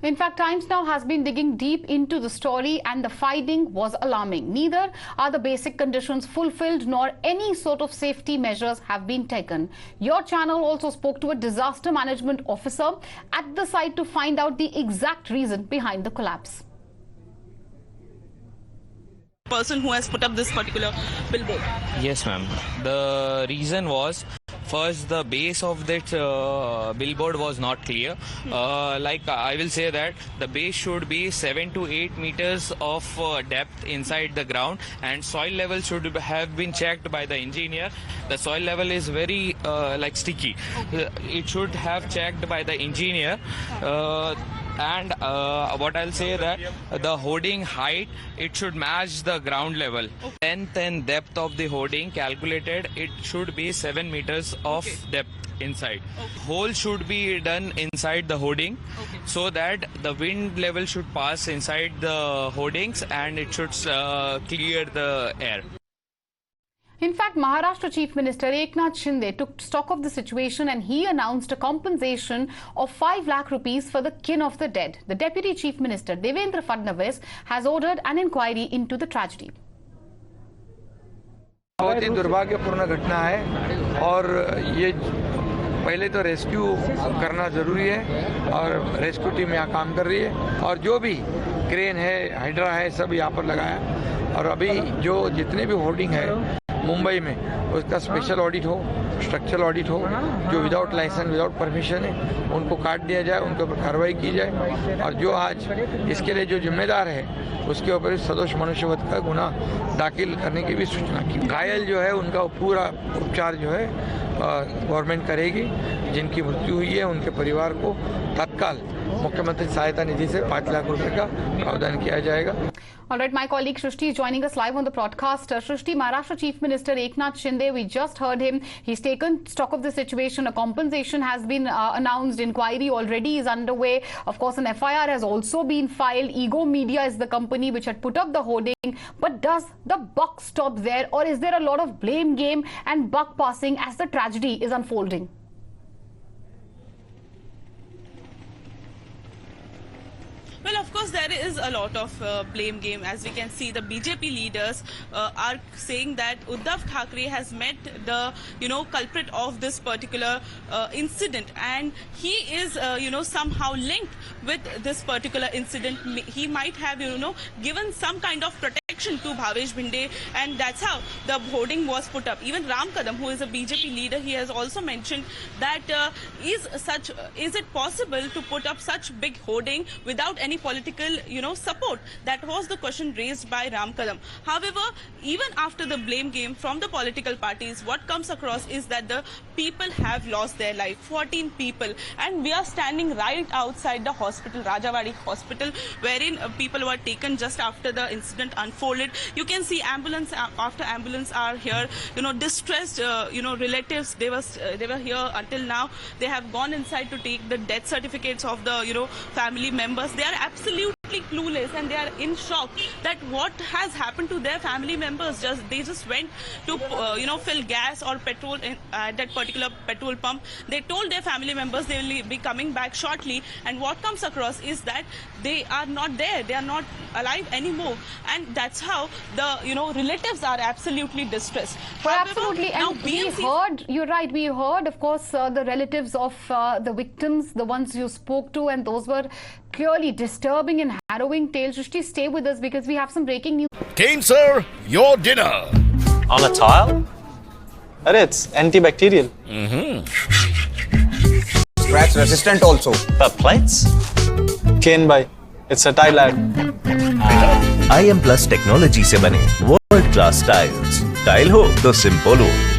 In fact, Times Now has been digging deep into the story and the finding was alarming. Neither are the basic conditions fulfilled nor any sort of safety measures have been taken. Your channel also spoke to a disaster management officer at the site to find out the exact reason behind the collapse. Person who has put up this particular billboard. Yes, ma'am. The reason was, first, the base of that billboard was not clear. I will say that the base should be 7 to 8 meters of depth inside the ground, and soil level should have been checked by the engineer. The soil level is very sticky. It should have checked by the engineer. And what I'll say that the hoarding height, it should match the ground level. Length and depth of the hoarding calculated, it should be 7 meters of depth inside. Hole should be done inside the hoarding so that the wind level should pass inside the hoardings and it should clear the air. In fact, Maharashtra Chief Minister Eknath Shinde took stock of the situation and he announced a compensation of 5 lakh rupees for the kin of the dead. The Deputy Chief Minister Devendra Fadnavis has ordered an inquiry into the tragedy. बहुत ही दुर्भाग्यपूर्ण घटना है और ये पहले तो rescue करना ज़रूरी है और रेस्क्यू टीम यहाँ काम कर रही है और जो भी क्रेन है, हाइड्रा है, सब यहाँ पर लगाया और अभी जो जितने भी होर्डिंग है मुंबई में उसका स्पेशल ऑडिट हो, स्ट्रक्चरल ऑडिट हो, जो विदाउट लाइसेंस विदाउट परमिशन है उनको काट दिया जाए, उनके ऊपर कार्रवाई की जाए और जो आज इसके लिए जो जिम्मेदार है उसके ऊपर सदोष मनुष्यवध का गुना दाखिल करने की भी सूचना की। घायल जो है उनका पूरा उपचार जो है गवर्नमेंट करेगी। जिनकी मृत्यु हुई है उनके परिवार को तत्काल मुख्यमंत्री सहायता निधि से 5 लाख रुपए का प्रावधान किया जाएगा। All right, my colleague Shrishti is joining us live on the broadcast. Shrishti, Maharashtra Chief Minister Eknath Shinde, we just heard him. He's taken stock of the situation. A compensation has been announced. Inquiry already is underway. Of course, an FIR has also been filed. Ego Media is the company which had put up the hoarding. But does the buck stop there, or is there a lot of blame game and buck passing as the tragedy is unfolding? Well, of course, there is a lot of blame game. As we can see, the BJP leaders are saying that Uddhav Thackeray has met the, culprit of this particular incident, and he is, somehow linked with this particular incident. He might have, given some kind of protection to Bhavesh Bhinde, and that's how the hoarding was put up. Even Ram Kadam, who is a BJP leader, he has also mentioned that is it possible to put up such big hoarding without any political, support? That was the question raised by Ram Kadam. However, even after the blame game from the political parties, what comes across is that the people have lost their life, 14 people, and we are standing right outside the hospital, Rajawadi Hospital, wherein people were taken just after the incident unfolded. You can see ambulance after ambulance are here, distressed, relatives. They were here until now. They have gone inside to take the death certificates of the, family members. They are absolutely clueless and they are in shock that what has happened to their family members. They just went to fill gas or petrol at that particular petrol pump. They told their family members they will be coming back shortly, and what comes across is that they are not there, they are not alive anymore, and that's how the relatives are absolutely distressed. Well, However, absolutely, now and we heard, you're right, we heard of course the relatives of the victims, the ones you spoke to, and those were clearly disturbing and harrowing tales. Shrishti, stay with us because we have some breaking news. Kane sir, your dinner. On a tile? It's antibacterial. Scratch resistant also. For plates? Kane by. It's a tile ad. IM Plus technology से बने world class tiles. Tile हो तो simple हो।